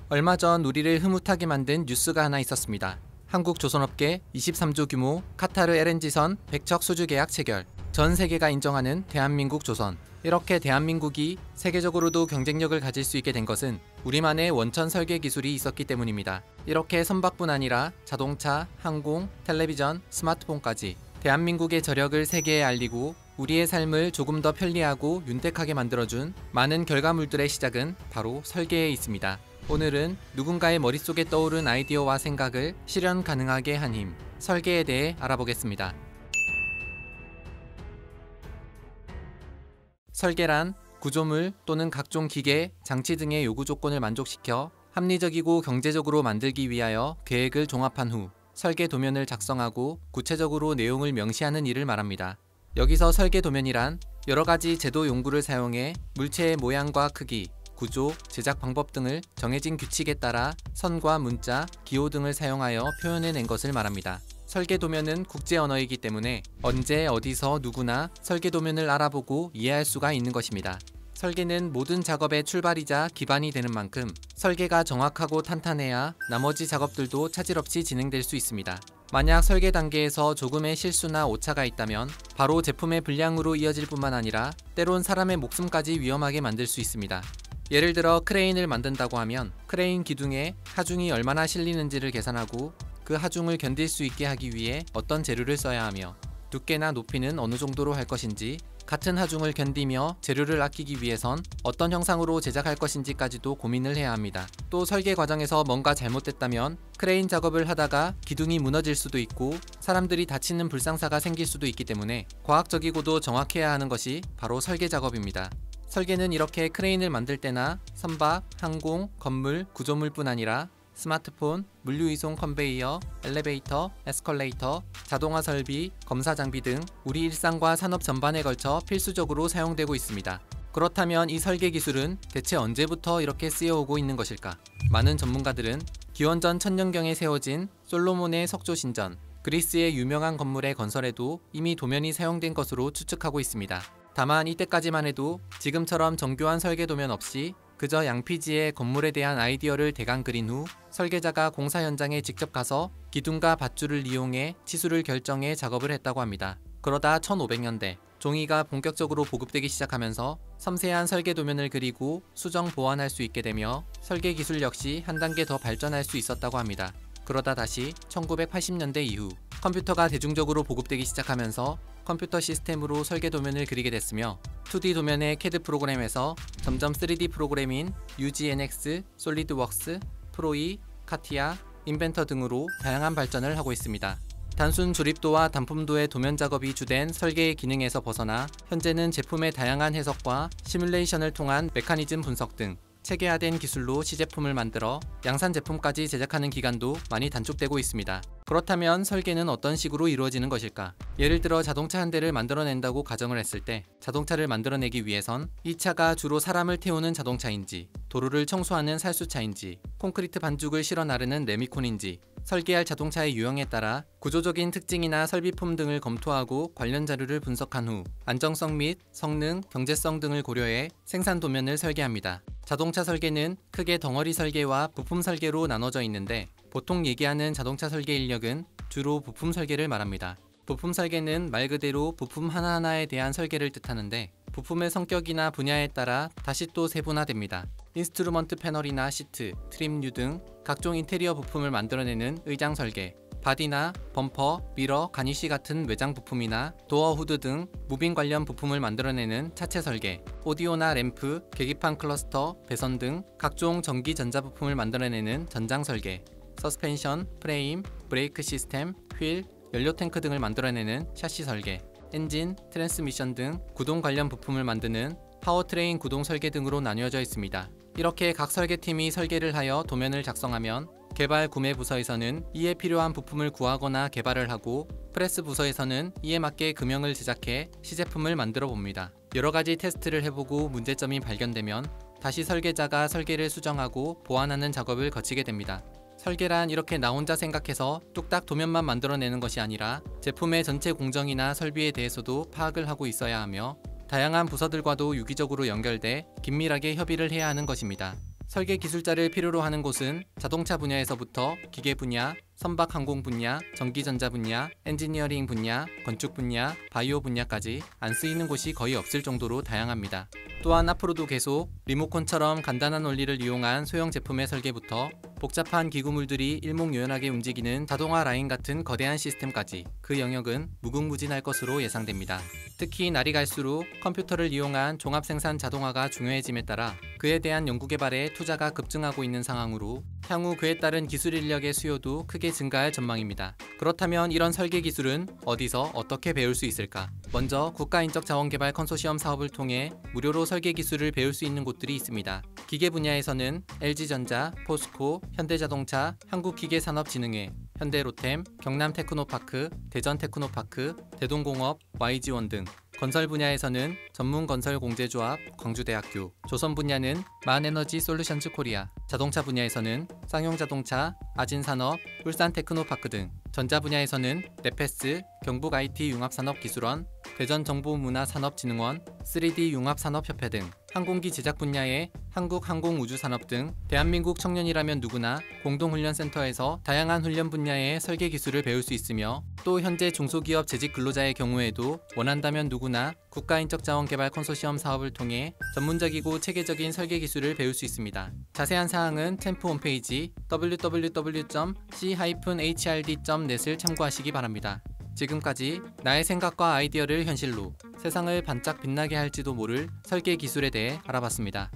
얼마 전 우리를 흐뭇하게 만든 뉴스가 하나 있었습니다. 한국 조선업계 23조 규모 카타르 LNG선 100척 수주 계약 체결. 전 세계가 인정하는 대한민국 조선. 이렇게 대한민국이 세계적으로도 경쟁력을 가질 수 있게 된 것은 우리만의 원천 설계 기술이 있었기 때문입니다. 이렇게 선박뿐 아니라 자동차, 항공, 텔레비전, 스마트폰까지 대한민국의 저력을 세계에 알리고 우리의 삶을 조금 더 편리하고 윤택하게 만들어준 많은 결과물들의 시작은 바로 설계에 있습니다. 오늘은 누군가의 머릿속에 떠오른 아이디어와 생각을 실현 가능하게 한 힘, 설계에 대해 알아보겠습니다. 설계란 구조물 또는 각종 기계, 장치 등의 요구 조건을 만족시켜 합리적이고 경제적으로 만들기 위하여 계획을 종합한 후 설계 도면을 작성하고 구체적으로 내용을 명시하는 일을 말합니다. 여기서 설계 도면이란 여러 가지 제도 용구를 사용해 물체의 모양과 크기, 구조, 제작 방법 등을 정해진 규칙에 따라 선과 문자, 기호 등을 사용하여 표현해낸 것을 말합니다. 설계 도면은 국제 언어이기 때문에 언제 어디서 누구나 설계 도면을 알아보고 이해할 수가 있는 것입니다. 설계는 모든 작업의 출발이자 기반이 되는 만큼 설계가 정확하고 탄탄해야 나머지 작업들도 차질 없이 진행될 수 있습니다. 만약 설계 단계에서 조금의 실수나 오차가 있다면 바로 제품의 불량으로 이어질 뿐만 아니라 때론 사람의 목숨까지 위험하게 만들 수 있습니다. 예를 들어 크레인을 만든다고 하면 크레인 기둥에 하중이 얼마나 실리는지를 계산하고 그 하중을 견딜 수 있게 하기 위해 어떤 재료를 써야 하며 두께나 높이는 어느 정도로 할 것인지, 같은 하중을 견디며 재료를 아끼기 위해선 어떤 형상으로 제작할 것인지까지도 고민을 해야 합니다. 또 설계 과정에서 뭔가 잘못됐다면 크레인 작업을 하다가 기둥이 무너질 수도 있고 사람들이 다치는 불상사가 생길 수도 있기 때문에 과학적이고도 정확해야 하는 것이 바로 설계 작업입니다. 설계는 이렇게 크레인을 만들 때나 선박, 항공, 건물, 구조물뿐 아니라 스마트폰, 물류이송 컨베이어, 엘리베이터, 에스컬레이터, 자동화 설비, 검사 장비 등 우리 일상과 산업 전반에 걸쳐 필수적으로 사용되고 있습니다. 그렇다면 이 설계 기술은 대체 언제부터 이렇게 쓰여오고 있는 것일까? 많은 전문가들은 기원전 1000년경에 세워진 솔로몬의 석조 신전, 그리스의 유명한 건물의 건설에도 이미 도면이 사용된 것으로 추측하고 있습니다. 다만 이때까지만 해도 지금처럼 정교한 설계 도면 없이 그저 양피지에 건물에 대한 아이디어를 대강 그린 후 설계자가 공사 현장에 직접 가서 기둥과 밧줄을 이용해 치수를 결정해 작업을 했다고 합니다. 그러다 1500년대 종이가 본격적으로 보급되기 시작하면서 섬세한 설계 도면을 그리고 수정 보완할 수 있게 되며 설계 기술 역시 한 단계 더 발전할 수 있었다고 합니다. 그러다 다시 1980년대 이후 컴퓨터가 대중적으로 보급되기 시작하면서 컴퓨터 시스템으로 설계 도면을 그리게 됐으며 2D 도면의 CAD 프로그램에서 점점 3D 프로그램인 UGNX, 솔리드웍스, 프로이, 카티아, 인벤터 등으로 다양한 발전을 하고 있습니다. 단순 조립도와 단품도의 도면 작업이 주된 설계의 기능에서 벗어나 현재는 제품의 다양한 해석과 시뮬레이션을 통한 메커니즘 분석 등 체계화된 기술로 시제품을 만들어 양산 제품까지 제작하는 기간도 많이 단축되고 있습니다. 그렇다면 설계는 어떤 식으로 이루어지는 것일까? 예를 들어 자동차 한 대를 만들어낸다고 가정을 했을 때 자동차를 만들어내기 위해선 이 차가 주로 사람을 태우는 자동차인지, 도로를 청소하는 살수차인지, 콘크리트 반죽을 실어 나르는 레미콘인지 설계할 자동차의 유형에 따라 구조적인 특징이나 설비품 등을 검토하고 관련 자료를 분석한 후 안정성 및 성능, 경제성 등을 고려해 생산 도면을 설계합니다. 자동차 설계는 크게 덩어리 설계와 부품 설계로 나눠져 있는데 보통 얘기하는 자동차 설계 인력은 주로 부품 설계를 말합니다. 부품 설계는 말 그대로 부품 하나하나에 대한 설계를 뜻하는데 부품의 성격이나 분야에 따라 다시 또 세분화됩니다. 인스트루먼트 패널이나 시트, 트림류 등 각종 인테리어 부품을 만들어내는 의장 설계, 바디나 범퍼, 미러, 가니쉬 같은 외장 부품이나 도어 후드 등 무빙 관련 부품을 만들어내는 차체 설계, 오디오나 램프, 계기판 클러스터, 배선 등 각종 전기 전자 부품을 만들어내는 전장 설계, 서스펜션, 프레임, 브레이크 시스템, 휠, 연료 탱크 등을 만들어내는 샤시 설계, 엔진, 트랜스미션 등 구동 관련 부품을 만드는 파워트레인 구동 설계 등으로 나뉘어져 있습니다. 이렇게 각 설계팀이 설계를 하여 도면을 작성하면 개발 구매 부서에서는 이에 필요한 부품을 구하거나 개발을 하고 프레스 부서에서는 이에 맞게 금형을 제작해 시제품을 만들어 봅니다. 여러 가지 테스트를 해보고 문제점이 발견되면 다시 설계자가 설계를 수정하고 보완하는 작업을 거치게 됩니다. 설계란 이렇게 나 혼자 생각해서 뚝딱 도면만 만들어내는 것이 아니라 제품의 전체 공정이나 설비에 대해서도 파악을 하고 있어야 하며 다양한 부서들과도 유기적으로 연결돼 긴밀하게 협의를 해야 하는 것입니다. 설계 기술자를 필요로 하는 곳은 자동차 분야에서부터 기계 분야, 선박 항공 분야, 전기전자 분야, 엔지니어링 분야, 건축 분야, 바이오 분야까지 안 쓰이는 곳이 거의 없을 정도로 다양합니다. 또한 앞으로도 계속 리모컨처럼 간단한 원리를 이용한 소형 제품의 설계부터 복잡한 기구물들이 일목요연하게 움직이는 자동화 라인 같은 거대한 시스템까지 그 영역은 무궁무진할 것으로 예상됩니다. 특히 날이 갈수록 컴퓨터를 이용한 종합생산 자동화가 중요해짐에 따라 그에 대한 연구개발에 투자가 급증하고 있는 상황으로 향후 그에 따른 기술 인력의 수요도 크게 증가할 전망입니다. 그렇다면 이런 설계 기술은 어디서 어떻게 배울 수 있을까? 먼저 국가인적자원개발 컨소시엄 사업을 통해 무료로 설계 기술을 배울 수 있는 곳들이 있습니다. 기계 분야에서는 LG전자, 포스코, 현대자동차, 한국기계산업진흥회, 현대로템, 경남테크노파크, 대전테크노파크, 대동공업, YG원 등, 건설 분야에서는 전문건설공제조합, 광주대학교, 조선 분야는 만에너지솔루션즈 코리아, 자동차 분야에서는 쌍용자동차, 아진산업, 울산테크노파크 등, 전자 분야에서는 네페스, 경북IT융합산업기술원, 대전정보문화산업진흥원, 3D융합산업협회 등, 항공기 제작 분야의 한국항공우주산업 등 대한민국 청년이라면 누구나 공동훈련센터에서 다양한 훈련 분야의 설계 기술을 배울 수 있으며 또 현재 중소기업 재직 근로자의 경우에도 원한다면 누구나 국가인적자원개발 컨소시엄 사업을 통해 전문적이고 체계적인 설계 기술을 배울 수 있습니다. 자세한 사항은 챔프 홈페이지 www.c-hrd.net을 참고하시기 바랍니다. 지금까지 나의 생각과 아이디어를 현실로 세상을 반짝 빛나게 할지도 모를 설계 기술에 대해 알아봤습니다.